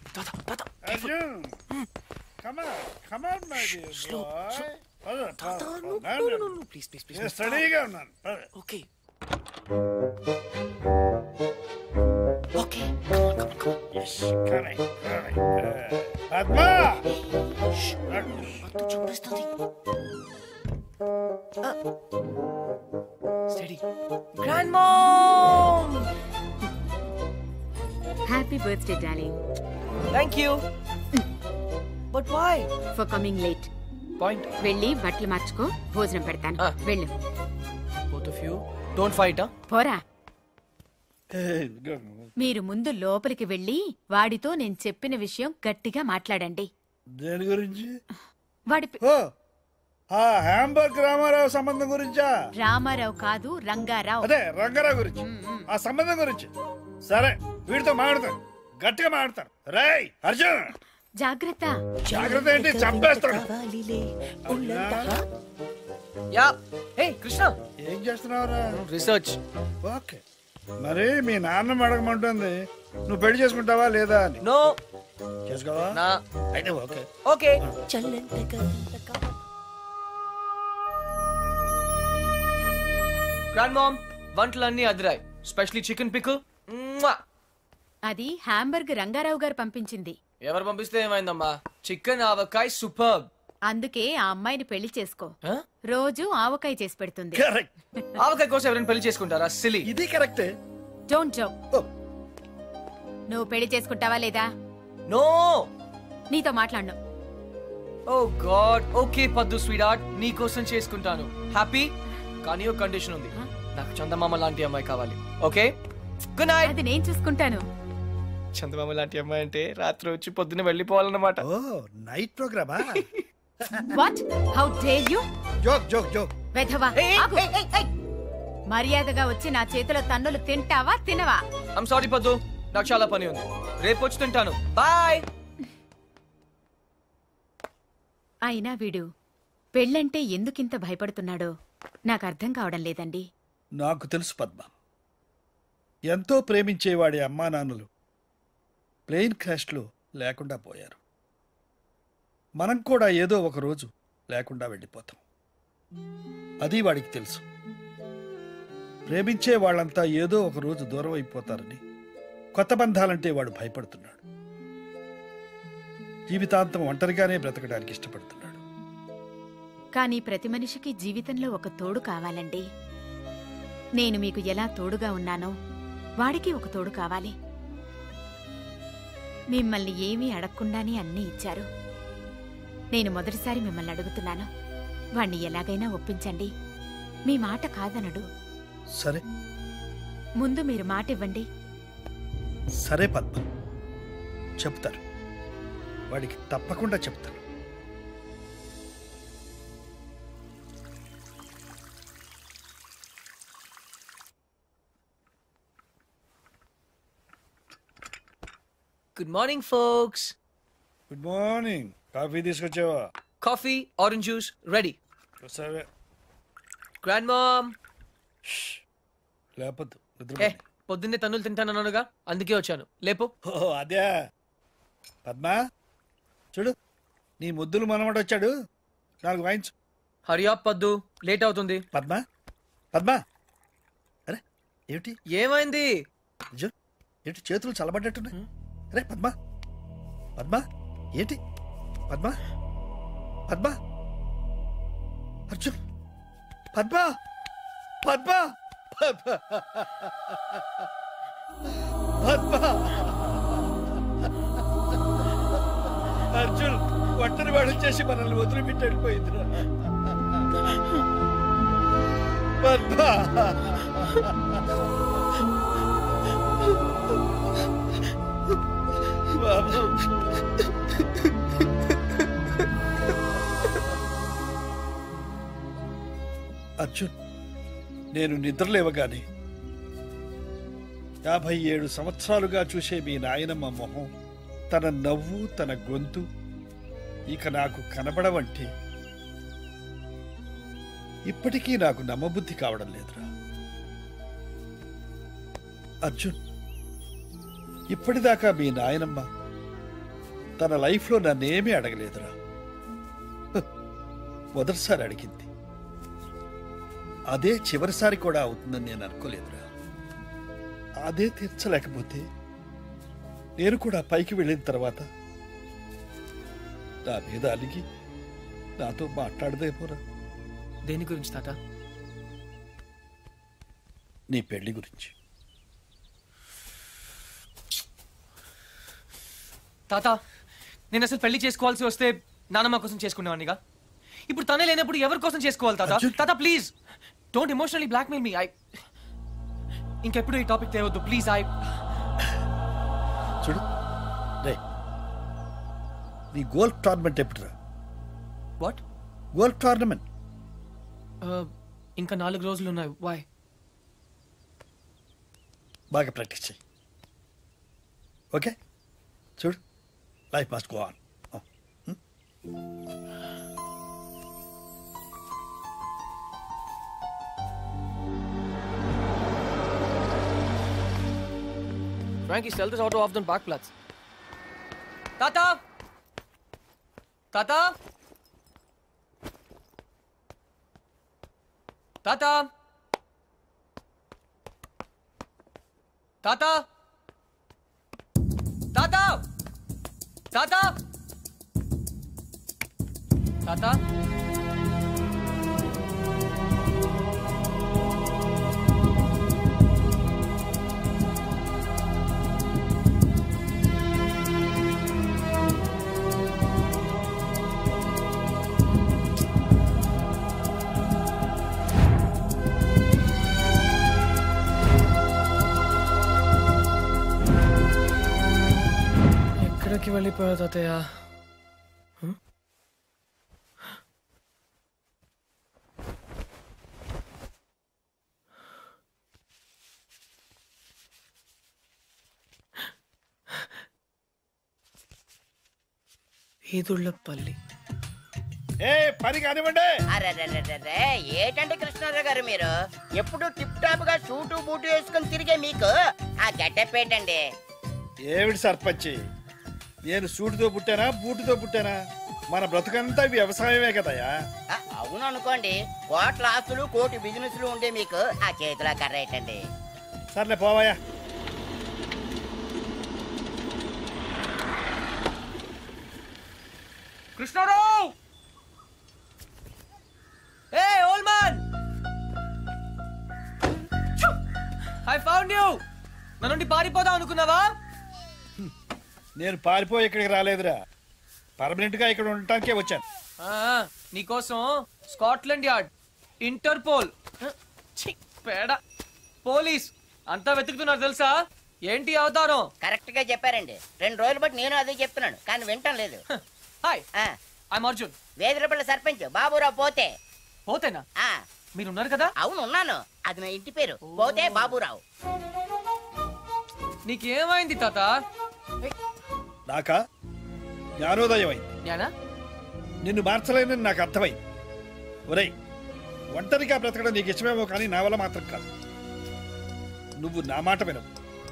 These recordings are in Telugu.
Arjun, come on, my dear boy. No, please. Steadyగా ఉన్నాను. Okay. Come on. Yes, correct. Padma! చూపిస్తుంది. Steady. Grandmom! Happy birthday, darling. Thank you. But why? For coming late. Point. వెళ్ళి బట్టలు మార్చుకో, భోజనం పెడతాను. వెళ్ళు. Both of you, don't fight, huh? పోరా. Hey, go. మీరు ముందు లోపలికి వెళ్ళి వాడితో నేను చెప్పిన విషయం గట్టిగా మాట్లాడండి. దేని గురించి? వాడి ఓ ఆ హ్యాంబర్గ్ రామారావు సంబంధం గురించా? రామారావు కాదు, రంగారావు. అదే రంగారావు గురించి. ఆ సంబంధం గురించి. సరే, వీడితో మాట్లాడతాను, గట్టిగా మాట్లాడతాను. రేయ్ అర్జున్, జాగ్రత్త. జాగ్రత్త ఏంటి, చంపేస్తాను. Yeah. Hey, Krishna. ఏం చేస్తున్నావురా? Research. ఓకే, మరి మీ నాన్న అడగమంటుంది, నువ్వు పెళ్లి చేసుకుంటావా లేదా అని. No. చేసుకోవా? నా. అయితే ఓకే. Okay. Grandmom, వంటలన్నీ అదిరాయి. Specially chicken pickle. అది హ్యాంబర్గ్ రంగారావు గారు పంపించింది. ఎవరు పంపిస్తే ఏమైందమ్మా? Chicken avakaya super. అందుకే ఆ అమ్మాయిని పెళ్లి చేసుకో. రోజు ఆవకాయ చేసి పెడుతుంది. కరెక్ట్. ఆవకాయ కోసం ఎవరైనా పెళ్లి చేసుకుంటారా? సిలీ. ఇది కరెక్టే. Don't joke. నువ్వు పెళ్లి చేసుకుంటావా లేదా? నో. నీతో మాట్లాడను. ఓ గాడ్. ఓకే పద్దు స్వీట్, నీ కోసం చేసుకుంటాను. హ్యాపీ? కానీ ఒక కండిషన్ ఉంది. నాకు చందమామ లాంటి అమ్మాయి కావాలి. Okay, good night. అది నేను చూసుకుంటాను. చందమామ లాంటి అమ్మాయి అంటే రాత్రి వచ్చి పొద్దున్న వెళ్ళిపోవాలన్నమాట. ఓ నైట్ ప్రోగ్రామా? What? How dare you? Joke. వెధవా. మర్యాదగా వచ్చి నా చేతిలో తన్నులు తింటావా తినవా? ఐమ్ సారీ పద్దు, నాకు చాలా పని ఉంది. రేపు వచ్చి తింటాను. బాయ్. అయినా వీడు పెళ్ళంటే ఎందుకింత భయపడుతున్నాడో నాకు అర్థం కావడం లేదండి. నాకు తెలుసు పద్మ, ఎంతో ప్రేమించేవాడి అమ్మా నాన్నలు ప్లేన్ క్రాష్లో లేకుండా పోయారు. మనం కూడా ఏదో ఒక రోజు లేకుండా వెళ్ళిపోతాం. అది వాడికి తెలుసు. ప్రేమించే వాళ్ళంతా ఏదో ఒక రోజు దూరం అయిపోతారని కొత్త బంధాలంటే వాడు భయపడుతున్నాడు. జీవితాంతం ఒంటరిగానే బ్రతకడానికి ఇష్టపడుతున్నాడు. కానీ ప్రతి మనిషికి జీవితంలో ఒక తోడు కావాలండి. నేను మీకు ఎలా తోడుగా ఉన్నానో వాడికి ఒక తోడు కావాలి. మిమ్మల్ని ఏమీ అడగకుండానే అన్నీ ఇచ్చారు. నేను మొదటిసారి మిమ్మల్ని అడుగుతున్నాను, వాణ్ణి ఎలాగైనా ఒప్పించండి. మీ మాట కాదనడు. సరే, ముందు మీరు మాట ఇవ్వండి. సరే పద్మ, చెప్తారు. వాడికి తప్పకుండా చెప్తాను. Good morning folks. Good morning. Coffee తీసుకొచ్చావా? Coffee, orange juice ready. సరే. Grand mom. లేపొద్దు, పొద్దున్నే తన్నులు తింటానన్నానుగా, అందుకే వచ్చాను. లేపు. ఓ అదే. పద్మా చూడు, నీ ముద్దులు మనవడు వచ్చాడు, 4 వాయించు. హరియా పద్దు, లేట్ అవుతుంది. పద్మా పద్మా, అరే ఏమిటి? ఏమైంది? ఏంటి చేతులు చల్లబడ్డట్టున్నాయి? అరే పద్మా పద్మా, ఏంటి? పద్మా పద్మా, అర్జున్, పద్మా పద్మా పద్మా పద్మా. అర్జున్ ఒంటరి వాడు చేసి మనల్ని వదిలిపెట్టి వెళ్ళిపోయిందిరా. పద్మా బాబు. అర్జున్, నేను నిద్రలేవగానే 57 సంవత్సరాలుగా చూసే మీ నాయనమ్మ మొహం, తన నవ్వు, తన గొంతు ఇక నాకు కనబడవంటే ఇప్పటికీ నాకు నమ్మబుద్ధి కావడం లేదురా. అర్జున్, ఇప్పటిదాకా మీ నాయనమ్మ తన లైఫ్లో నన్నేమీ అడగలేదురా. మొదటిసారి అడిగింది, అదే చివరిసారి కూడా అవుతుందని నేను అనుకోలేదురా. అదే తీర్చలేకపోతే నేను కూడా పైకి వెళ్ళిన తర్వాత నా మీద అలిగి నాతో మాట్లాడదేమోరా. దేని గురించి తాత? నీ పెళ్లి గురించి. తాత, నేను అసలు పెళ్లి చేసుకోవాల్సి వస్తే నానమ్మ కోసం చేసుకునేవాడినిగా. ఇప్పుడు తనే లేనప్పుడు ఎవరి కోసం చేసుకోవాలి తాత? తాత please don't emotionally blackmail me. ఇంకెప్పుడు ఈ టాపిక్ తేవద్దు ప్లీజ్. చూడు రే, నీ గోల్ఫ్ టోర్నమెంట్ ఎప్పుడురా? వాట్? గోల్ఫ్ టోర్నమెంట్ ఇంకా 4 రోజులు ఉన్నాయి. వై? బాగా ప్రాక్టీస్ చేయి. ఓకే, చూడు, life must go on. Frankie, sell this auto off the Parkplatz. Tata! Tata! Tata! Tata! Tata! Tata! Tata! ఎక్కడికి వెళ్ళిపోయా తాతయ్య? ఈదుళ్ళపల్లి. పని కానివ్వండి. అరెరెరెరెరే, ఏటండి కృష్ణారావు గారు మీరు ఎప్పుడు టిప్ టాప్ గా సూటు బూటు వేసుకుని తిరిగే మీకు ఆ గెటప్ ఏంటండి? ఏమిటి సర్పంచి, నేను సూటుతో పుట్టానా బూటుతో పుట్టానా? మన బ్రతుకంతా వ్యవసాయమే కదయా. అవును అనుకోండి, కోట్ల ఆస్తులు కోటి బిజినెస్లు ఉండే మీకు ఆ చేతిలో కర్ర ఏంటండి? సర్లే పోవాయా. Krishnarao! Hey, old man! I found you! నా నుండి పారిపోదాం అనుకున్నావా? నేను పారిపోయి ఇక్కడికి రాలేదురా, పర్మనెంట్ గా ఇక్కడ ఉండటానికే వచ్చాను. నీకోసం స్కాట్లాండ్ యార్డ్, ఇంటర్పోల్, పేడ, పోలీస్ అంతా వెతుకుతున్నారు తెలుసా? ఏంటి అవతారం? కరెక్ట్ గా చెప్పారండి. 2 రోజులు బట్టి నేను అదే చెప్తున్నాను, కానీ వింటం లేదు. Hi, I'm Arjun. వేదిరపల్లి సర్పంచ్ బాబురావు పోతే. పోతేనా? మీరున్నారు కదా? అవును ఉన్నాను, అది నా ఇంటి పేరు, పోతే బాబురావు. నీకేమైంది తాత? నాకా జ్ఞానోదయం అయింది. జ్ఞానా? నిన్ను మార్చలేనని నాకు అర్థమైంది. ఒరేయ్, ఒంటరిగా బ్రతకడం నీకు ఇష్టమేమో కానీ నా వల్ల మాత్రం కాదు. నువ్వు నా మాట వినవు,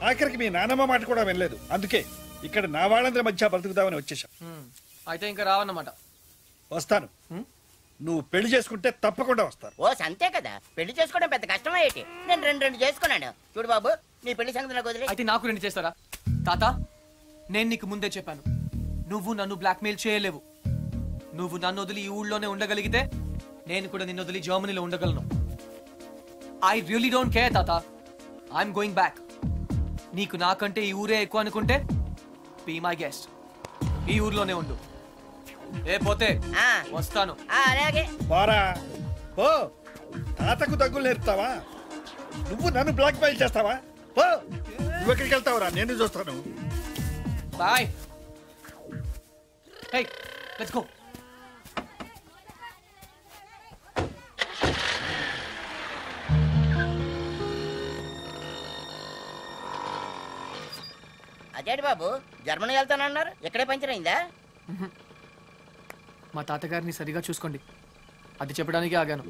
ఆఖరికి మీ నానమ్మ మాట కూడా వినలేదు. అందుకే ఇక్కడ నా వాళ్ళందరి మధ్య బ్రతుకుదామని వచ్చేసాం. అయితే ఇంకా రావన్నమాట. వస్తాను, నువ్వు పెళ్లి చేసుకుంటే తప్పకుండా వస్తాను. ఓ సంతే కదా, పెళ్లి చేసుకోవడం పెద్ద కష్టమా ఏంటి? నేను 2 చేసుకున్నాను. చూడు బాబు, నీ పెళ్లి సంగతి నాకు వదిలే. అయితే నాకు 2 చేస్తారా? తాత, నేను నీకు ముందే చెప్పాను, నువ్వు నన్ను బ్లాక్మెయిల్ చేయలేవు. నువ్వు నన్ను వదిలి ఈ ఊళ్ళోనే ఉండగలిగితే నేను కూడా నిన్ను వదిలి జర్మనీలో ఉండగలను. ఐ రియలీ డోంట్ కేర్ తాత, ఐఎమ్ గోయింగ్ బ్యాక్. నీకు నాకంటే ఈ ఊరే ఎక్కువ అనుకుంటే బీ మై గెస్ట్, ఈ ఊర్లోనే ఉండు. ఏ పోతే వస్తాను. అలాగే పోరా, ఓ తాతకు దగ్గులు నేర్పుతావా? నువ్వు నన్ను బ్లాక్ మెయిల్ చేస్తావా? ఓ నువ్వు ఎక్కడికి వెళ్తావురా, నేను చూస్తాను. బాయ్. Hey, let's go. అదేంటి బాబు, జర్మనీ వెళ్తానన్నారు, ఇక్కడే పంచర్ అయిందా? మా తాతగారిని సరిగా చూసుకోండి, అది చెప్పడానికి ఆగాను.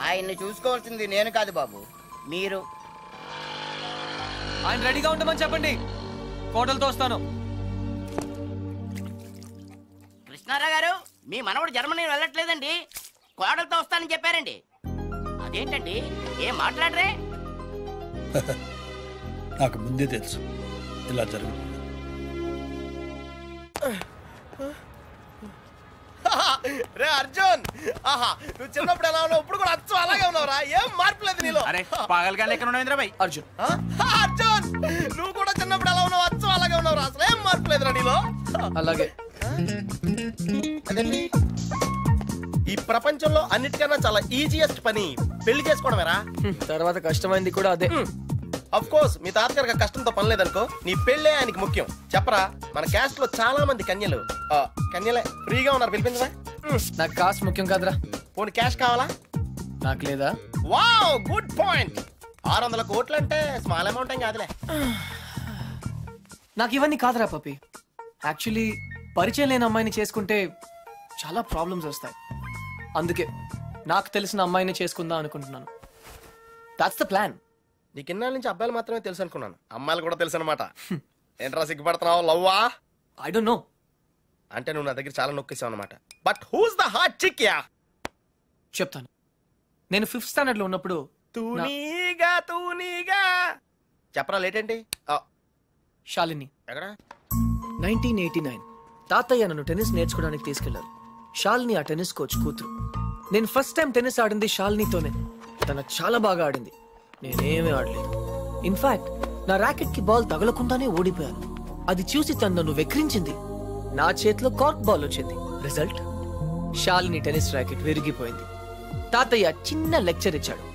ఆయన్ని చూసుకోవాల్సింది నేను కాదు బాబు, మీరు. ఆయన రెడీగా ఉండమని చెప్పండి, కోటలతో వస్తాను. కృష్ణారావు గారు, మీ మనవడు జర్మనీ వెళ్ళట్లేదండి, కోడలతో వస్తానని చెప్పారండి. అదేంటండి, ఏం మాట్లాడరే? నాకు ముందే తెలుసు ఇలా జరుగుతుంది. రే అర్జున్, ఆహా, నువ్వు చిన్నప్పుడు ఎలా ఉన్నావు, ఇప్పుడు కూడా అచ్చు అలాగే ఉన్నావురా, ఏం మార్పు లేదు నీలో. అరే పాగల్ గాని ఎక్కడ ఉన్నావు బాయ్? అర్జున్, అర్జున్, నువ్వు కూడా చిన్నప్పుడు ఎలా ఉన్నావు, అచ్చు అలాగే ఉన్నావురా, అసలు ఏం మార్పు లేదురా నీలో. అలాగే. అదేంటి, ఈ ప్రపంచంలో అన్నిటికన్నా చాలా ఈజియెస్ట్ పని పెళ్లి చేసుకోవడమేరా. తర్వాత కష్టమైంది కూడా అదే. అఫ్ కోర్స్ మీ తాతగారికి కష్టంతో పని లేదనుకో, నీ పెళ్ళే ఆయనకి ముఖ్యం. చెప్పరా, మన క్యాస్ట్ లో చాలా మంది కన్యలే ఫ్రీగా ఉన్నారు, పిలిపించరా. నాకు కాస్ట్ ముఖ్యం కాదురా. పోనీ క్యాష్ కావాలా? నాకు లేదా? Wow, good point. 600 కోట్లు అంటే స్మాల్ అమౌంట్ ఏం కాదులే. నాకు ఇవన్నీ కాదురా పప్పి. యాక్చువల్లీ పరిచయం లేని అమ్మాయిని చేసుకుంటే చాలా ప్రాబ్లమ్స్ వస్తాయి. అందుకే నాకు తెలిసిన అమ్మాయిని చేసుకుందాం అనుకుంటున్నాను. That's the plan. నీకు ఇన్నాళ్ళ నుంచి అబ్బాయిలు మాత్రమే తెలుసు అనుకున్నాను, అమ్మాయిలు కూడా తెలుసు అనమాట. ఏంట్రా సిగ్గుపడుతున్నావు, లవ్వా? I don't know. అంటే నువ్వు నా దగ్గర చాలా నొక్కేసావు అనమాట. But who's the hot chick? Yeah, చెప్తాను. నేను 5th స్టాండర్డ్ లో ఉన్నప్పుడు తూనీగా చెప్పరా, లేట్ ఏంటి? శాలిని. ఎక్కడ? 1989 తాతయ్య నన్ను టెన్నిస్ నేర్చుకోవడానికి తీసుకెళ్లారు. శాలిని ఆ టెన్నిస్ కోచ్ కూతురు. నేను ఫస్ట్ టైం టెన్నిస్ ఆడింది శాలినితోనే. తన చాలా బాగా ఆడింది, నేనేమీ ఆడలేదు. ఇన్ఫాక్ట్ నా ర్యాకెట్ కి బాల్ తగలకుండానే ఓడిపోయాను. అది చూసి తను నన్ను వెక్రించింది. నా చేతిలో కార్క్ బాల్ వచ్చింది. రిజల్ట్, శాలిని టెన్నిస్ ర్యాకెట్ విరిగిపోయింది. తాతయ్య చిన్న లెక్చర్ ఇచ్చాడు.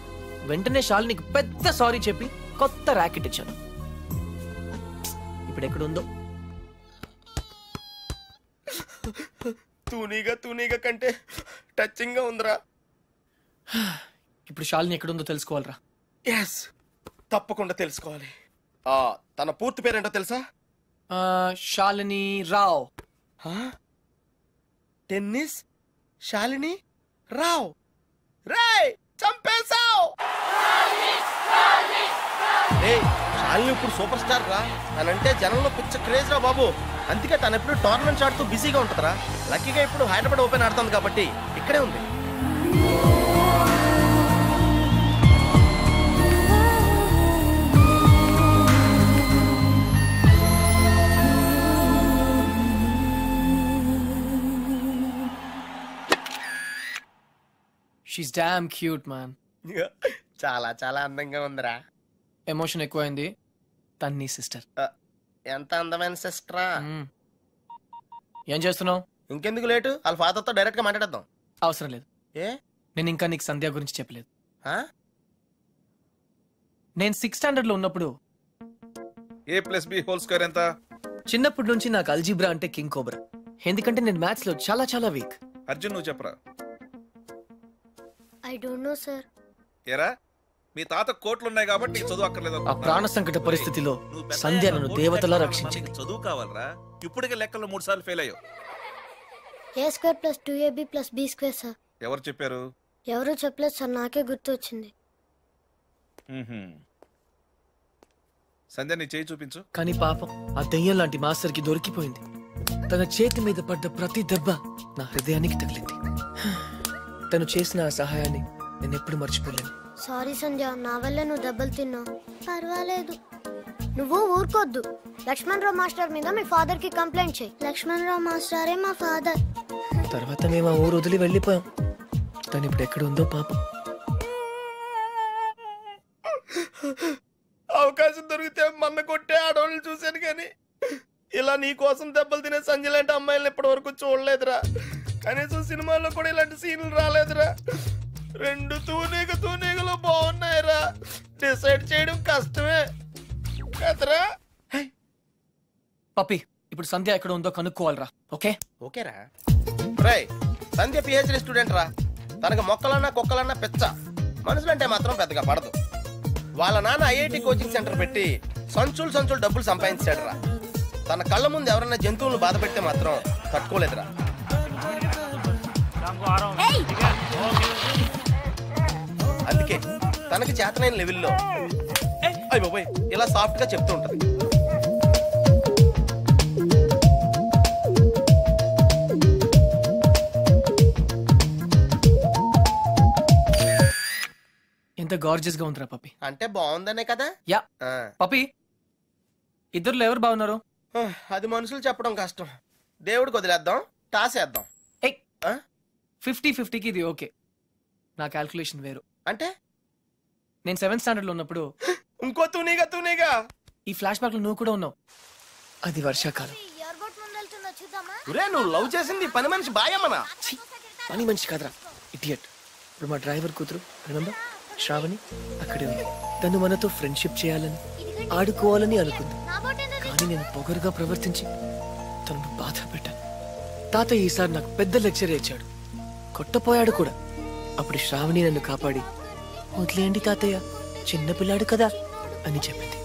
వెంటనే శాలినికి పెద్ద సారీ చెప్పి కొత్త ర్యాకెట్ ఇచ్చాను. ఇప్పుడు ఎక్కడుందో. తూనీగా కంటే టచింగ్ గా ఉందిరా. ఇప్పుడు శాలిని ఎక్కడుందో తెలుసుకోవాలరా. ఎస్, తప్పకుండా తెలుసుకోవాలి. తన పూర్తి పేరేంటో తెలుసా? శాలిని రావ్. టెన్నిస్ శాలిని రావ్. రేయ్, చంపేశావ్. శాలిని ఇప్పుడు సూపర్ స్టార్ రా. తనంటే జనంలో పిచ్చ క్రేజ్ రా బాబు. అందుకే తను ఎప్పుడు టోర్నమెంట్స్ ఆడుతూ బిజీగా ఉంటుందిరా. లక్కీగా ఇప్పుడు హైదరాబాద్ ఓపెన్ ఆడుతుంది కాబట్టి ఇక్కడే ఉంది. She's damn cute, man. చాలా చాలా అందంగా ఉందిరా. ఎమోషన్ ఎక్కువైంది. తన్ని సిస్టర్. ఎంత అందమైన సిస్టరా. ఏం చేస్తున్నావు? ఇంకెందుకు లేటు, వాళ్ళ ఫాదర్ తో డైరెక్ట్ గా మాట్లాడేద్దాం. అవసరం లేదు. ఏ? నేను ఇంకా నీకు సంధ్య గురించి చెప్పలేదు. నేను 6th స్టాండర్డ్ లో ఉన్నప్పుడు a+b² ఎంత? చిన్నప్పటి నుంచి నాకు అల్జీబ్రా అంటే కింగ్ కోబ్రా. ఎందుకంటే నేను మ్యాథ్స్ లో చాలా చాలా వీక్. అర్జున్ నువ్వు చెప్పరా. I don't no sir. ఏరా, మీ తాత కోట్లున్నాయి కాబట్టి నీకు చదువు అక్కర్లేదు. ఆ ప్రాణ సంకట పరిస్థితిలో సంధ్య నన్ను దేవతలా రక్షించింది. చదువు కావాలరా, ఇప్పటికే లెక్కలు 3 సార్లు ఫెయిల్ అయ్యావు. a² + 2ab + b² sir. ఎవరు చెప్పారు? ఎవరు చెప్పలేదు సార్, నాకే గుర్తు వచ్చింది. సంధ్య నీ చేయి చూపించు. కానీ పాపం ఆ దెయ్యం లాంటి మాస్టర్ కి దొరికిపోయింది. తన చేతి మీద పడ్డ ప్రతి దెబ్బ నా హృదయానికి తగిలింది. తను చేసిన ఆ సహాయాన్ని నేను ఎప్పుడు మర్చిపోలేను. సారీ సంధ్య, నా వల్లే నువ్వు దెబ్బలు తిన్నావు. పర్వాలేదు, నువ్వు ఊరుకోద్దు. లక్ష్మణరావు మాస్టర్ మీద మీ ఫాదర్ కి కంప్లైంట్ చేయి. లక్ష్మణరావు మాస్టరే మా ఫాదర్. తర్వాత మేము ఆ ఊరు వదిలి వెళ్ళిపోయాం. తను ఇప్పుడు ఎక్కడ ఉందో పాపం. అవకాశం దొరికితే మన్న కొట్టే ఆడవాళ్ళు చూశాను, కానీ ఇలా నీ కోసం దెబ్బలు తినే సంజయ్ లాంటి అమ్మాయిలను ఇప్పటి వరకు చూడలేదురా. కనీసం సినిమాల్లో కూడా ఇలాంటి సీన్లు రాలేదురా. 2 తూనీగలు బాగున్నాయిరా. డిసైడ్ చేయడం కష్టమే కదరా. పప్పి, ఇప్పుడు సంధ్య ఎక్కడ ఉందో కనుక్కోవాలరా. ఓకేరా. రేయ్, సంధ్య PhD స్టూడెంట్ రా. తనకు మొక్కలన్నా కుక్కలన్నా పిచ్చ. మనుషులంటే మాత్రం పెద్దగా పడదు. వాళ్ళ నాన్న IIT కోచింగ్ సెంటర్ పెట్టి సంచులు డబ్బులు సంపాదించాడు రా. తన కళ్ళ ముందు ఎవరైనా జంతువులను బాధ పెడితే మాత్రం తట్టుకోలేదురా. అందుకే తనకి చేతనైన లెవెల్లో అయ్య బాబోయ్ ఇలా సాఫ్ట్ గా చెప్తూ ఉంటది. గార్జియస్ గా ఉందిరా పప్పి. అంటే బాగుందనే కదా. యా ఆ. పప్పి, ఇద్దరులో ఎవరు బాగున్నారు? అది మనుషులు చెప్పడం కష్టం. దేవుడికి వదిలేద్దాం, టాసేద్దాం. 50-50కి ఇది ఓకే. నా క్యాల్కులేషన్ వేరు. అంటే నేను 7th స్టాండర్డ్ లో ఉన్నప్పుడు ఇంకో తూనీగా ఈ ఫ్లాష్ బ్యాక్ లో నువ్వు కూడా ఉన్నావు. అది వర్షాకాలం. ఎయిర్పోర్ట్ ముందు వెళ్తుందో చూద్దామా? ఒరే, నువ్వు లవ్ చేసింది పని మనిషి బాయమ్మనా? పని మనిషి కాదురా, ఇడియట్. ఇప్పుడు మా డ్రైవర్ కూతురు రిమెంబర్ శ్రావణి అక్కడే ఉంది. తను మనతో ఫ్రెండ్షిప్ చేయాలని ఆడుకోవాలని అనుకుంది. నా బోట్ ఎందుకు? కానీ నేను పొగరుగా ప్రవర్తించి తనను బాధ పెట్టాను. తాత ఈసారి నాకు పెద్ద లెక్చర్ ఇచ్చాడు, కొట్టపోయాడు కూడా. అప్పుడు శ్రావణి నన్ను కాపాడి వదిలేయండి తాతయ్య, చిన్నపిల్లాడు కదా అని చెప్పింది.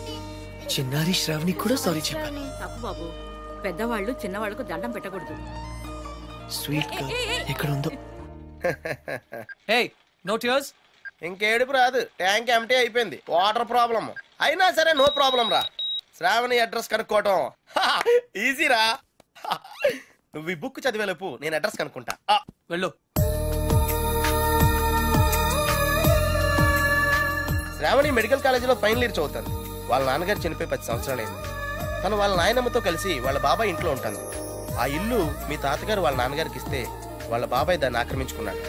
చిన్నారి శ్రావణి కూడా సారీ చెప్పాను. తప్పు బాబు, పెద్దవాళ్ళు చిన్నవాళ్ళకు దండం పెట్టకూడదు. స్వీట్ గా ఎక్కడ ఉందో. Hey no tears. ఇంకేడుపు రాదు, ట్యాంక్ ఎంటీ అయిపోయింది. వాటర్ ప్రాబ్లం అయినా సరే నో ప్రాబ్లం రా. శ్రావణి అడ్రస్ కనుక్కోవటం ఈజీరా. నువ్వు ఈ బుక్ చదివేలోపు నేను అడ్రస్ కనుక్కుంటా. వెళ్ళు. శ్రావణి మెడికల్ కాలేజీలో ఫైనల్ ఇయర్ చదువుతాను. వాళ్ళ నాన్నగారు చనిపోయి 10 సంవత్సరాలైంది. తను వాళ్ళ నాయనమ్మతో కలిసి వాళ్ళ బాబాయ్ ఇంట్లో ఉంటాను. ఆ ఇల్లు మీ తాతగారు వాళ్ళ నాన్నగారికి ఇస్తే వాళ్ళ బాబాయ్ దాన్ని ఆక్రమించుకున్నాడు.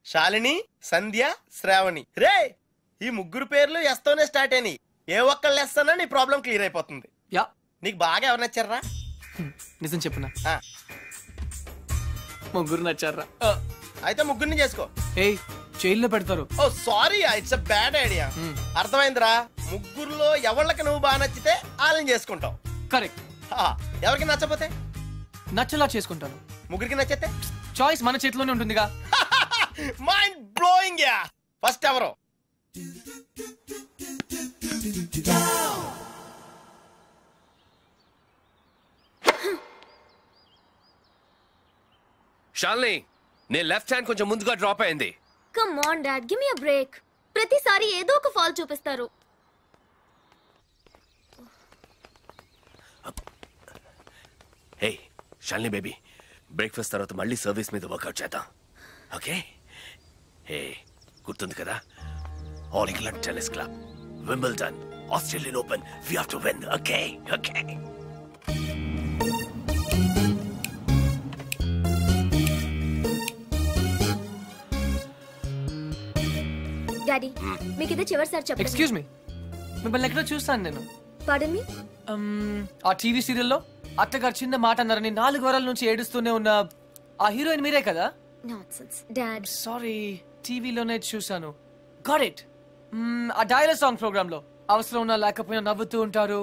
శాలిని, సంధ్య, శ్రావణి. రే, ఈ ముగ్గురు పేర్లు ఎస్తోనే స్టార్ట్ అయినాయి. ఏ ఒక్కళ్ళు ఎస్తానో నీ ప్రాబ్లం క్లియర్ అయిపోతుంది. యా, నీకు బాగా ఎవరు నచ్చారా? నిజం చెప్పునా, ముగ్గురు నచ్చారా? అయితే ముగ్గురిని చేసుకో. ఏయ్, జైల్లో పెడతారు. Oh sorry, it's a bad idea. అర్థమైందిరా. ముగ్గురులో ఎవళ్ళకి నువ్వు బాగా నచ్చితే వాళ్ళని చేసుకుంటావు. కరెక్ట్. ఎవరికి నచ్చపోతే నచ్చలా చేసుకుంటాను. ముగ్గురికి నచ్చితే చాయిస్ మన చేతిలోనే ఉంటుందిగా. Mind blowing yeah. ఫస్ట్ ఎవరు? షాలిని, నీ లెఫ్ట్ హ్యాండ్ కొంచెం ముందుగా డ్రాప్ అయింది. Come on dad, give me a break. ప్రతిసారి ఏదో ఒక ఫాల్ చూపిస్తారు. హే షాలిని బేబీ, బ్రేక్ఫాస్ట్ తర్వాత మళ్ళీ సర్వీస్ మీద వర్కౌట్ చేద్దాం, ఓకే? హే, గుర్తుంది కదా, all England tennis club, Wimbledon, Australian open, we have to win, okay? Okay. Daddy, మీకు ఇదే చివరిసారి చెప్పండి. ఎక్స్క్యూజ్ మీ, మిమ్మల్ని ఎక్కడో చూస్తాను నేను. పార్డన్ మీ? ఆ టీవీ సీరియల్లో అత్తగారు చిన్న మాట అన్నారని 4 వారాల నుంచి ఏడుస్తూనే ఉన్న ఆ హీరోయిన్ మీరే కదా? Nonsense dad. సారీ, టీవీలోనే చూసాను. Got it. ఆ డైలాగ్ సాంగ్ ప్రోగ్రామ్ లో అవసరం ఉన్నా లేకపోయినా నవ్వుతూ ఉంటారు.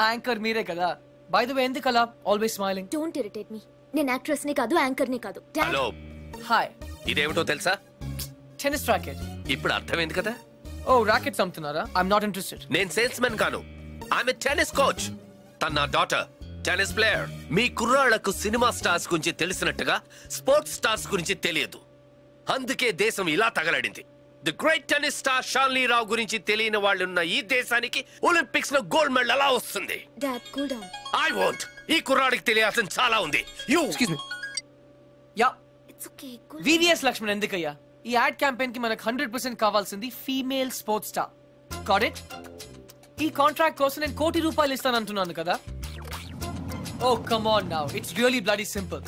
యాంకర్ మీరే కదా? బై ద వే, ఎందుకలా always smiling? Don't irritate me. నేను యాక్ట్రెస్ ని కాదు, యాంకర్ ని కాదు. Hello, hi. ఇదేమిటో తెలుసా? Tennis racket. ఇప్పుడు అర్థమైంది కదా? ఓ, రాకెట్స్ అమ్ముతున్నారా? I'm not interested. నేను సేల్స్ మెన్ కాను, ఐఎమ్ ఎ టెన్నిస్ కోచ్. తన నా డాటర్ టెన్నిస్ ప్లేయర్. మీ కుర్రాళ్లకు సినిమా స్టార్స్ గురించి తెలిసినట్టుగా స్పోర్ట్స్ స్టార్స్ గురించి తెలియదు. అందుకే దేశం ఇలా తగలడింది. The great tennis star Shalini Rao గురించి తెలియని వాళ్ళు ఉన్న ఈ దేశానికి ఒలింపిక్స్ లో గోల్డ్ మెడల్ ఎలా వస్తుంది? Dad, cool down. I want. ఈ కుర్రాడికి తెలియాల్సిన చాలా ఉంది. You excuse me. Yeah, it's okay. VVS Laxman ఎందుకయ్యా? ఈ యాడ్ క్యాంపెయిన్ కి మనకు 100% కావాల్సింది female sports star. Got it? ఈ కాంట్రాక్ట్ కోసం నేను ₹1 కోటి ఇస్తానంటున్నాను కదా. Oh come on now, it's really bloody simple.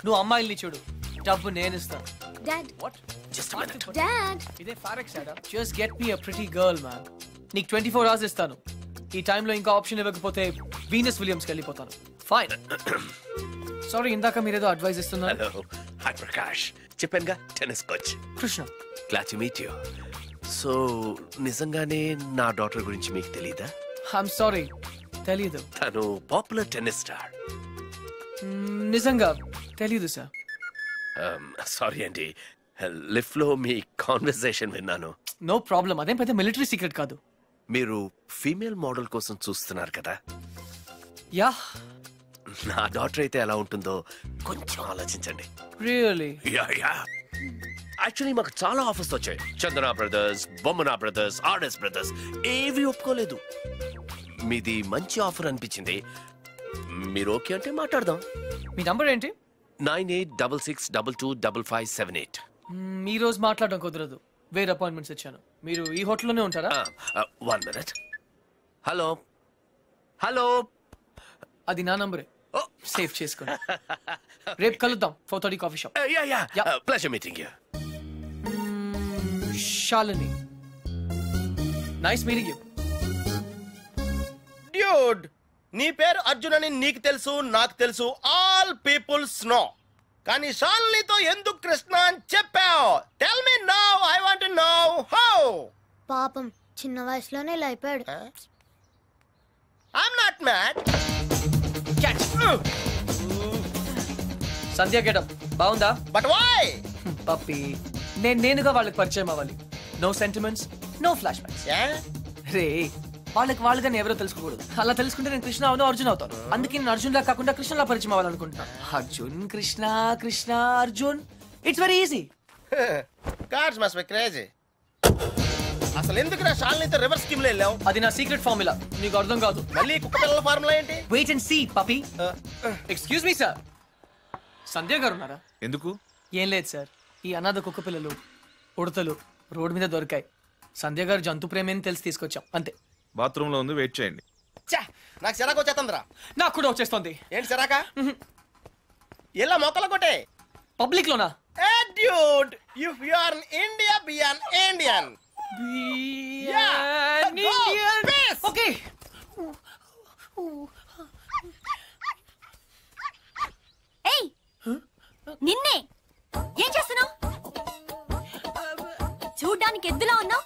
నువ్వు అమ్మాయిల్ని చూడు, డబ్బు నేను ఇస్తాను. Dad, what? Just minute. Dad. ఇదే ఫారెక్స్ యాడా? Just get me a pretty girl man. నీకు 24 hours ఇస్తాను. ఈ టైంలో ఇంకా ఆప్షన్ ఇవ్వకపోతే వీనస్ విలియమ్స్కి వెళ్ళిపోతాను. ఫైన్. సారీ, ఇందాక మీరేదో అడ్వైస్ ఇస్తున్నారు. Hello, hi Prakash. చెప్పానుగా, tennis coach Krishna. Glad to meet you. So నిజంగానే నా డాటర్ గురించి మీకు తెలీదా? ఐఎమ్ సారీ, తెలీదు. తను పాపులర్ టెన్నిస్ స్టార్. నిజంగా తెలీదు సార్. సారీ అండి, లిఫ్ట్ లో మీ కాన్వర్సేషన్ విన్నాను. నో ప్రాబ్లం, అదేం పెద్ద మిలిటరీ సీక్రెట్ కాదు. మీరు ఫీమేల్ మోడల్ కోసం చూస్తున్నారు కదా? యా. నా డాటర్ అయితే ఎలా ఉంటుందో కొంచెం ఆలోచించండి. రియల్లీ? Yeah yeah. యాక్చువల్లీ మాకు చాలా ఆఫర్స్ వచ్చాయి. చందన బ్రదర్స్, బొమ్మనా బ్రదర్స్, ఆర్ఎస్ బ్రదర్స్, ఏవి ఒప్పుకోలేదు. మీది మంచి ఆఫర్ అనిపించింది. మీరు ఓకే అంటే మాట్లాడదాం. మీ నంబర్ ఏంటి? 9866225578. ఈ రోజు మాట్లాడడం కుదరదు, వేరే అపాయింట్మెంట్స్ ఇచ్చాను. మీరు ఈ హోటల్లోనే ఉంటారా? 1 minute. హలో హలో, అది నా నంబరే, సేవ్ చేసుకోండి. రేపు కలుద్దాం 4:30 coffee shop. Pleasure meeting you. Shalini, nice meeting you. Dude, నీ పేరు అర్జున్ అని నీకు తెలుసు, నాకు తెలుసు, ఆల్ పీపుల్స్ నో. కానీ శాలినితో ఎందుకు కృష్ణ అని చెప్పావు? Tell me now, I want to know how. పాపం చిన్న వయసులోనే ఇలా అయిపోయాడు. I'm not mad. Sandhya getup బాగుందా? But why? పప్పి, నేనుగా వాళ్ళకి పరిచయం అవ్వాలి. No sentiments, no flashbacks. రే, వాళ్ళకి కానీ ఎవరో తెలుసుకోకూడదు. అలా తెలుసుకుంటే నేను కృష్ణ అవును, అర్జున్ అవుతాను. అందుకే నేను అర్జున్ లా కాకుండా కృష్ణలా పరిచయం అవ్వాలనుకుంటున్నా. Arjun Krishna, Krishna Arjun, it's very easy. Cars must be crazy. అసలు ఎందుకు నా శాలినితో రివర్స్ స్కీమ్ లో వెళ్ళావు? అది నా సీక్రెట్ ఫార్ములా, నీకు అర్థం కాదు. మళ్ళీ కుక్క పిల్లల ఫార్ములా ఏంటి? Wait and see puppy. Excuse me sir, Sandhya గారు ఉన్నారా? ఎందుకు? ఏం లేదు సార్, ఈ అనాథ కుక్క పిల్లలు ఉడతలు రోడ్డు మీద దొరికాయి. సంధ్య గారు జంతు ప్రేమని తెలిసి తీసుకొచ్చాం, అంతే. బాత్రూమ్ లో ఉంది, వెయిట్ చేయండి. నాకు సిరాకు వచ్చేస్తుందిరా. నాకు కూడా వచ్చేస్తుంది. ఏంటి సిరాక? ఇలా మొక్కలు కొట్టే పబ్లిక్ లోనా? Dude, if you are in India, be an Indian. Okay. ఏయ్, నిన్నే ఏం చేస్తున్నావు? చూడ్డానికి ఎద్దులా ఉన్నావు.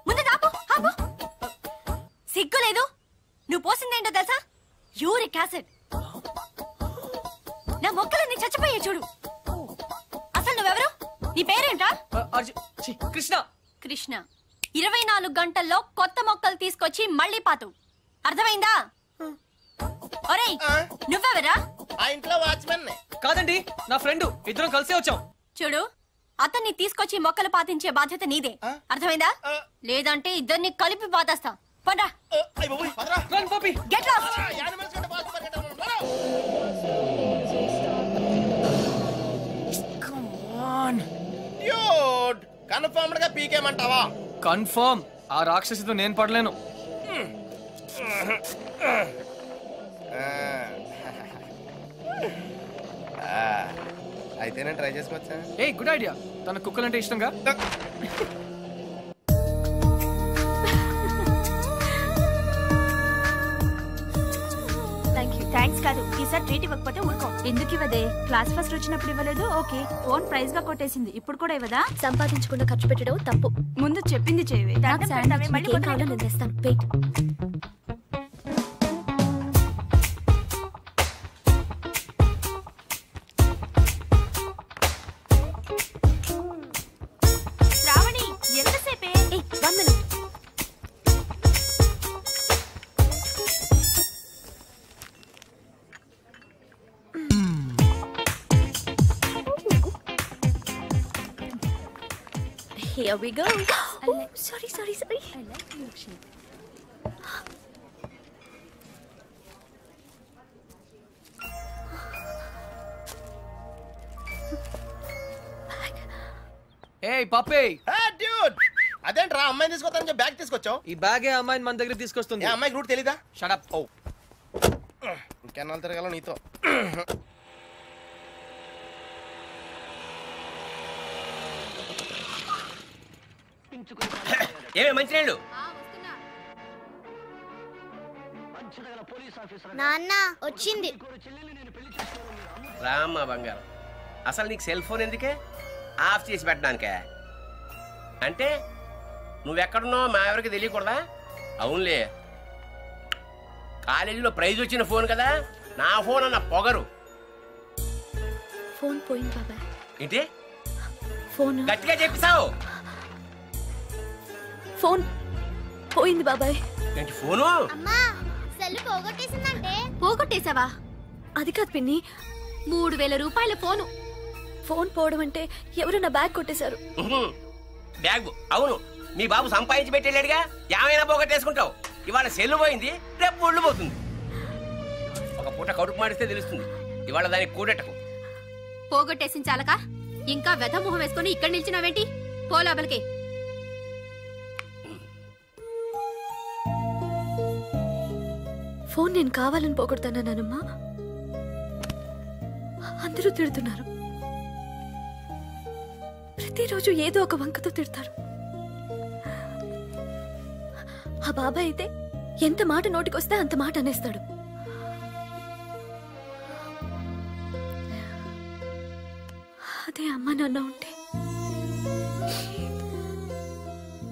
ముందు ఆపు, ఆపు. సిగ్గు లేదు? నువ్వు పోసిందేంటో తెలుసా? Uric acid. నా మొక్కలన్నీ చచ్చిపోయే చూడు. అసలు నువ్వెవరు? నీ పేరేంటా? కృష్ణ. కృష్ణ 24 గంటల్లో కొత్త మొక్కలు తీసుకొచ్చి మళ్ళీ పాతు. అర్థమైందా? ఒరేయ్, నువ్వెవరా? ఆ ఇంట్లో వాచ్మెన్. కాదండి, నా ఫ్రెండ్. ఇద్దరం కలిసే వచ్చాం. చూడు, అతన్ని తీసుకొచ్చి మొక్కలు పాతించే బాధ్యత నీదే. అర్థమైందా? లేదంటే ఇద్దరిని కలిపి పాతేస్తా. పండ్రా. Get lost. డ్యూడ్, కన్ఫర్మ్డ్ గా పీకేమంటావా? కన్ఫర్మ్. ఆ రాక్షసితో నేను పడలేను. అయితే నేను ట్రై చేసుకోవచ్చా? A good idea. తన కుక్కలంటే ఇష్టంగా. థ్యాంక్స్ కాదు, ఈసారి ట్రీట్ ఇవ్వకపోతే ఊరుకో. ఎందుకు ఇవ్వదే? క్లాస్ ఫస్ట్ వచ్చినప్పుడు ఇవ్వలేదు, ఓకే. ఓన్ ప్రైజ్ గా కొట్టేసింది, ఇప్పుడు కూడా ఇవ్వదా? సంపాదించకుండా ఖర్చు పెట్టడం తప్పు. ముందు చెప్పింది చేయవే. Shravani, ఎంతసేపే? 1 minute. Here we go. Oh, sorry. I like milkshake. ఏయ్ పప్పే. డ్యూడ్, అదేంట్రా అమ్మాయిని తీసుకొస్తానని చెప్పి బ్యాగ్ తీసుకొచ్చావు? ఈ బ్యాగే అమ్మాయిని మన దగ్గర తీసుకొస్తుంది. అమ్మాయికి రూట్ తెలీదా? Shut up. ఓ, ఇంకెన్నాళ్ళు తిరగాల నీతో. ఏమే మంచినీళ్ళు? నాన్న వచ్చింది. రామ్మా బంగారం. అసలు నీకు సెల్ ఫోన్ ఎందుకే? ఆఫ్ చేసి పెట్టడానికే? అంటే నువ్వెక్కడున్నావు మా ఎవరికి తెలియకూడదా? అవునులే, కాలేజీలో ప్రైజ్ వచ్చిన ఫోన్ కదా, నా ఫోన్ అన్న పొగరు. ఫోన్ పోయింది బాబాయ్. ఏంటి? ఫోన్ గట్టిగా చెప్పిసావు. ఫోన్ పోయింది బాబాయ్. ఏంటి ఫోను? అమ్మా, సెల్ పోగొట్టేసిందంటే. పోగొట్టేశావా? అది కాదు పిన్ని, 3000 రూపాయల ఫోను. ఫోన్ పోవడం అంటే ఎవరు నా బ్యాగ్ కొట్టేశారు. బ్యాగ్? అవును, మీ బాబు సంపాదించి పెట్టేళ్ళాడుగా, ఏమైనా పోగొట్టేసుకుంటావు. ఇవాళ సెల్లు పోయింది, రేపు ఒళ్ళు పోతుంది. ఒక పూట కడుపు మాడిస్తే తెలుస్తుంది. ఇవాళ దానికి కూడెట్టకు. పోగొట్టేసిన చాలక ఇంకా వెధ మొహం వేసుకుని ఇక్కడ నిల్చున్నావేంటి? పో లోపలికి. ఫోన్ నేను కావాలని పోగొడతానా నానమ్మా? అందరూ తిడుతున్నారు. ప్రతిరోజు ఏదో ఒక వంకతో తిడతారు. ఆ బాబాయ్ అయితే ఎంత మాట నోటికొస్తే అంత మాట అనేస్తాడు. అదే అమ్మ నాన్న ఉంటే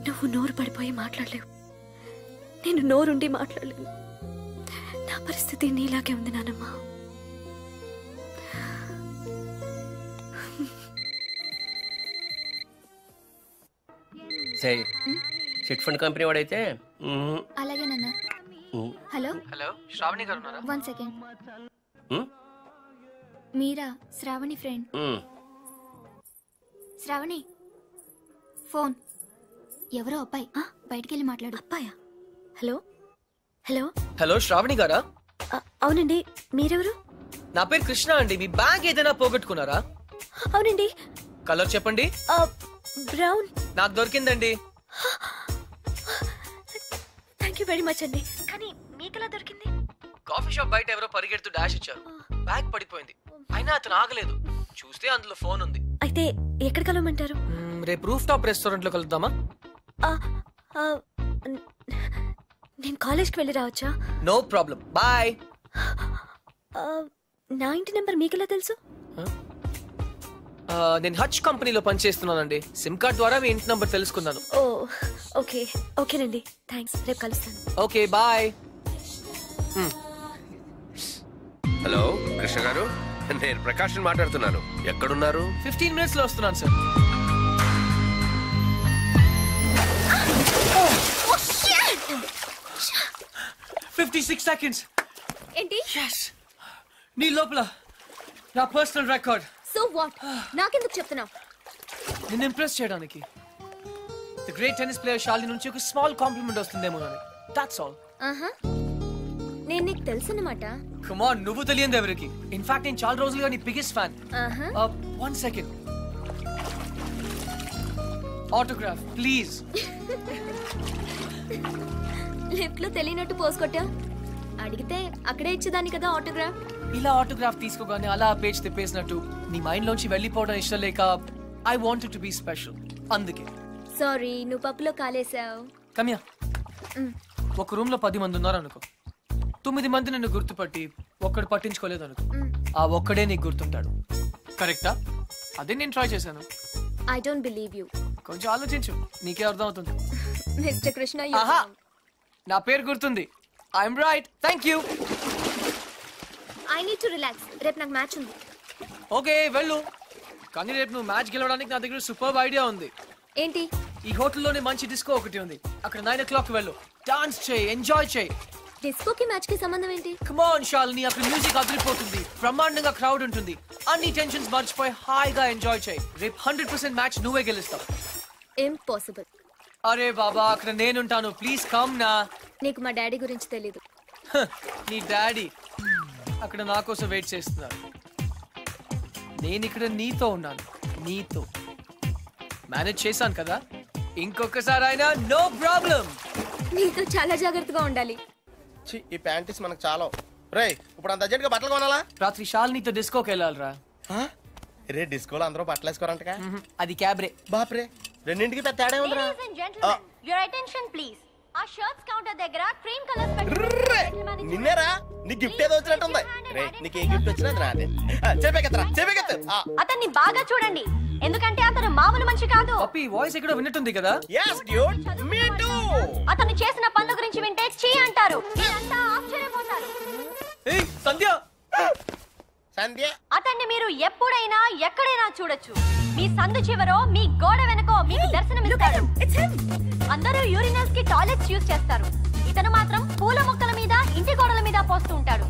నువ్వు నోరు పడిపోయి మాట్లాడలేవు, నేను నోరుండి మాట్లాడలేను. నా పరిస్థితి నీలాగే ఉంది నానమ్మా. సై చిట్ ఫండ్ కంపెనీ వాడైతే అలాగే నాన్న. హలో హలో, శ్రావణి గారు ఉన్నారా? 1 సెకండ్. మీరా? శ్రావణి ఫ్రెండ్. శ్రావణి ఫోన్. ఎవరో అబ్బాయి, బయటికెళ్ళి మాట్లాడు. అబ్బాయా? హలో హలో హలో, శ్రావణి గారా? అవునండి, మీరెవరు? నా పేరు కృష్ణ అండి. మీ బ్యాగ్ ఏదైనా పోగొట్టుకున్నారా? అవునండి. కలర్ చెప్పండి. బ్రౌన్. నాకు దొరికిందండి. థ్యాంక్ యూ వెరీ మచ్ అండి. కానీ మీకెలా దొరికింది? కాఫీ షాప్ బయట ఎవరో పరిగెడుతూ డాష్ ఇచ్చారు. బ్యాగ్ పడిపోయింది. అయినా అతను ఆగలేదు. చూస్తే అందులో ఫోన్ ఉంది. అయితే ఎక్కడ కలవమంటారు? రేపు రూఫ్ టాప్ రెస్టారెంట్ లో కలుద్దామా? నేను కాలేజ్కి వెళ్ళి రావచ్చా? No problem, boy. నా ఇంటి నెంబర్ మీకెలా తెలుసు? నేను హచ్ కంపెనీలో పనిచేస్తున్నానండి. సిమ్ కార్డ్ ద్వారా మీ ఇంటి నంబర్ తెలుసుకున్నాను. ఓ ఓకే, ఓకేనండి, థ్యాంక్స్. రేపు కలుస్తాను. Okay, bye. హలో కృష్ణ గారు, నేను ప్రకాష్ మాట్లాడుతున్నాను. ఎక్కడున్నారు? 15 minutes లో వస్తున్నాను సార్. Oh shit! 56 seconds. ఏంటి? yes. నీ లోపల నా పర్సనల్ రికార్డ్. So what? నాకెందుకు చెప్తున్నావు? నిన్ను ఇంప్రెస్ చేయడానికి. The great tennis player Shalini నుంచి ఒక స్మాల్ కాంప్లిమెంట్ వస్తుందేమో అని. That's all. నేను నీకు తెలుసన్నమాట. కమ్ ఆన్, నువ్వు తెలియదు ఎవరికి. ఇన్ఫాక్ట్ నేను చాలా రోజులుగా నీ biggest fan. 1 second. Autograph please. Lift లో తెలియనట్టు పోస్ కొట్టా. అడిగితే అక్కడే ఇచ్చేదాన్ని కదా ఆటోగ్రాఫ్. ఇలా ఆటోగ్రాఫ్ తీసుకోగానే అలా పేజ్ తిప్పేసినట్టు నీ మైండ్ లోంచి వెళ్ళిపోవడం ఇష్టం లేక I wanted to be special. అందుకే. సారీ, నువ్వు పప్పులో కాలేసావు. కమ్యా. ఒక రూమ్ లో 10 మంది ఉన్నారు అనుకో. 9 మంది నన్ను గుర్తుపట్టి ఒక్కడు పట్టించుకోలేదు అనుకో. ఆ ఒక్కడే నీకు గుర్తుంటాడు. కరెక్టా? అదే నేను ట్రై చేశాను. I don't believe you. కొంచెం ఆలోచించు, నీకే అర్థం అవుతుంది. మిస్టర్ కృష్ణ, నా పేరు గుర్తుంది. I'm right. Thank you. I need to relax. రేపు నాకు మ్యాచ్ ఉంది. ఓకే, వెళ్ళు. కానీ రేపు నువ్వు మ్యాచ్ గెలవడానికి నా దగ్గర సూపర్ ఐడియా ఉంది. ఏంటి? ఈ హోటల్లోనే మంచి డిస్కో ఒకటి ఉంది. అక్కడ 9 o'clock వెళ్ళు. డాన్స్ చేయి, ఎంజాయ్ చేయి. డిస్కోకి మ్యాచ్ కి సంబంధం ఏంటి? కమ్ ఆన్ శాలిని, అక్కడ మ్యూజిక్ అదిరిపోతుంది. బ్రహ్మాండంగా క్రౌడ్ ఉంటుంది. అన్ని టెన్షన్స్ మర్చిపోయి హాయిగా ఎంజాయ్ చేయి. రేపు 100% మ్యాచ్ నువ్వే గెలుస్తావు. ఇంపాసిబుల్. అరే బాబా, అక్కడ నేనుంటాను. ప్లీజ్ కమ్ నా. నీకు మా డాడీ గురించి తెలీదు. నీ డాడీ అక్కడ నా కోసం వెయిట్ చేస్తున్నారు. నేను ఇక్కడ నీతో ఉన్నాను. నీతో మేనేజ్ చేశాను కదా. ఇంకొకసారి అయినా నో ప్రాబ్లం. నీతో చాలా జాగ్రత్తగా ఉండాలి. ఈ ప్యాంటీస్ మనకు చాలా. రే, ఇప్పుడు అంత అర్జెంట్ గా బట్టలు కొనాలా? రాత్రి శాలినితో డిస్కోకి వెళ్ళాలిరా. రే, డిస్కోలో అందరూ బట్టలు వేసుకోరంటగా. అది క్యాబ్రే. బాప్రే, రెండింటికి పెద్ద తేడా ఉందిరా. Your attention please. ఆ షర్ట్స్ కౌంటర్ దగ్గర క్రీమ్ కలర్ స్పెక్ట్రమ్. నిన్నేరా? నీ గిఫ్ట్ ఏదో వచ్చినట్టుంది. రే, నీకు ఏ గిఫ్ట్ వచ్చినా నాదే. చెప్పేకెత్తరా, చెప్పేకెత్తు. అతన్ని బాగా చూడండి, ఎందుకంటే అతను మామూలు మనిషి కాదు. పప్పి వాయిస్ ఎక్కడో విన్నట్టుంది కదా. yes dude, me too. అతను చేసిన పనుల గురించి వింటే చీ అంటారు. మీరంతా ఆశ్చర్యపోతారు. ఏయ్ సంధ్య. సంధ్య. అతన్ని మీరు ఎప్పుడైనా ఎక్కడైనా చూడొచ్చు. మీ సందు చివరో మీ గోడ వెనకో మీకు దర్శనమిస్తాడు. అందరూ యూరినల్స్ కి టాయిలెట్స్ యూజ్ చేస్తారు. ఇతను మాత్రం పూల మొక్కల మీద, ఇంటి గోడల మీద పోస్తూ ఉంటాడు.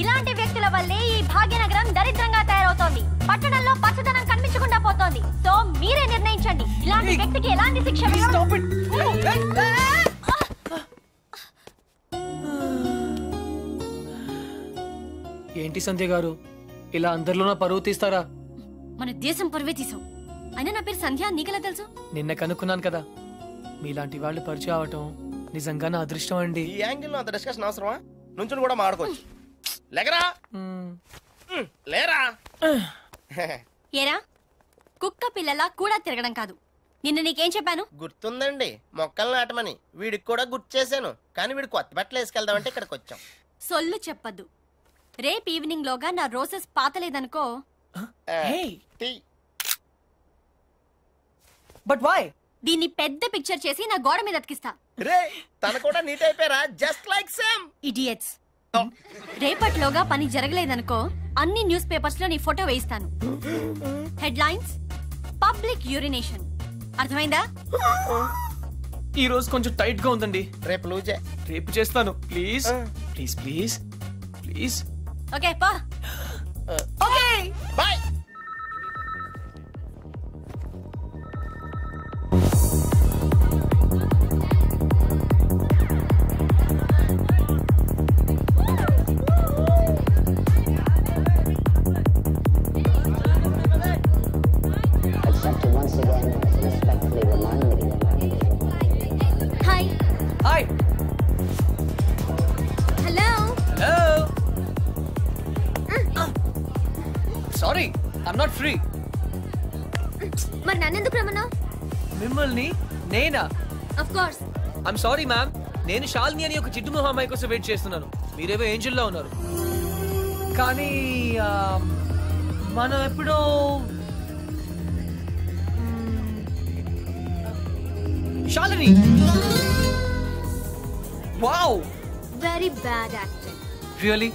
ఇలాంటి వ్యక్తుల వల్లే ఈ భాగ్యనగరం దరిద్రంగా తయారవుతోంది. పట్టణంలో పచ్చదనం కనిపించకుండా పోతోంది. సో మీరే నిర్ణయించండి, ఇలాంటి వ్యక్తికి ఎలాంటి శిక్ష. ఏంటి సంధ్య గారు, ఇలా అందరిలోనూ పరువు తీస్తారా? మన దేశం పరువే తీసావు. అయినా నా పేరు సంధ్య, నీకెలా తెలుసు? నిన్న కనుక్కున్నాను కదా. మీలాంటి వాళ్ళు పరిచయం అవటం నిజంగా నా అదృష్టం అండి. ఈ యాంగిల్ అంత డిస్కషన్ అవసరమా? నుంచుని కూడా మాడుకోవచ్చు. లేకరా లేరా. ఏరా కుక్క పిల్లలా కూడా తిరగడం కాదు. నిన్న నీకేం చెప్పాను? గుర్తుందండి, మొక్కలు నాటమని. వీడికి కూడా గుర్తు చేశాను, కానీ వీడు కొత్త బట్టలు వేసుకెళ్దామంటే ఇక్కడికి వచ్చాం. సొల్లు చెప్పద్దు. రేపు ఈవినింగ్ లోగా నా రోజెస్ పాతలేదనుకో. But why? దీన్ని పెద్ద పిక్చర్ చేసి నా గోడ మీద అతికిస్తా. రే తన కూడా నీట్ అయిపోయారా? Just like same. ఇడియట్స్. రేపట్లోగా పని జరగలేదనుకో, అన్ని న్యూస్ పేపర్స్ లో నీ ఫోటో వేయిస్తాను. Headlines public urination. అర్థమైందా? ఈ రోజు కొంచెం టైట్ గా ఉందండి. రేపు లూజే. రేపు చేస్తాను. Please please please please. Okay పా. Okay bye. Hi. Hi. Hello. Hello. Sorry, I'm not free. మరి నన్నెందుకు రమ్మన్నావు? మిమ్మల్ని నేనా? Of course. I'm sorry ma'am. నేను శాలిని అని ఒక చిట్టు మొహం అమ్మాయి కోసం వెయిట్ చేస్తున్నాను. మీరేవో ఏంజల్లో ఉన్నారు. కానీ మనం ఎప్పుడో Shalini. Wow, very bad acting. Really?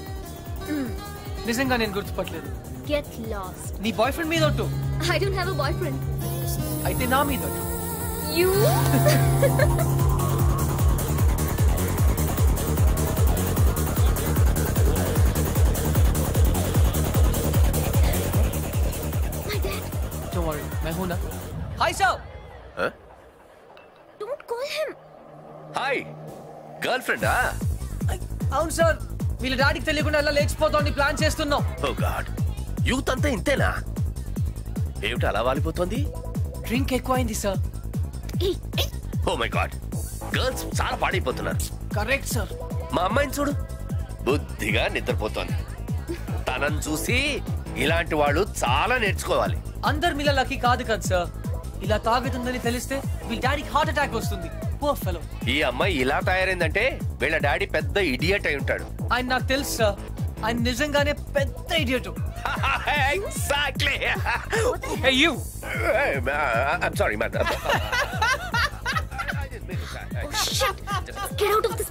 నిజంగా నేను గుర్తుపట్టలేదు. Get lost. నీ బాయ్ ఫ్రెండ్ మీద ఒట్టు. I don't have a boy friend. అయితే నా మీద ఒట్టు. యూ. Don't worry, मैं हूं ना. Hi sir. Huh? Don't call him. Hi. Girlfriend ah? అవును సార్. వీళ్ళ డాడీకి తెలియకుండా అలా లేచిపోతామని ప్లాన్ చేస్తున్నాం. Oh God. యూత్ అంతా ఇంతేనా? ఏమిటి అలా వాలిపోతుంది? డ్రింక్ ఎక్కువైంది sir. Oh my God. Girls చాలా పాడైపోతున్నారు. Correct sir. మా అమ్మాయిని చూడు, బుద్ధిగా నిద్రపోతోంది. తనని చూసి ఇలాంటి వాళ్ళు చాలా నేర్చుకోవాలి. అందరు మీలకి కాదు కదా సార్. ఇలా తాగుతుందని తెలిస్తే వీళ్ళ డాడీకి హార్ట్ అటాక్ వస్తుంది. Poor fellow. ఈ అమ్మాయి ఇలా తయారైందంటే వీళ్ళ డాడీ పెద్ద ఇడియట్ అయి ఉంటాడు. ఆయన నాకు తెలుసు సార్. ఆయన నిజంగానే పెద్ద idiot. Exactly. Hey you. I'm sorry, man. Oh shit. Get out of the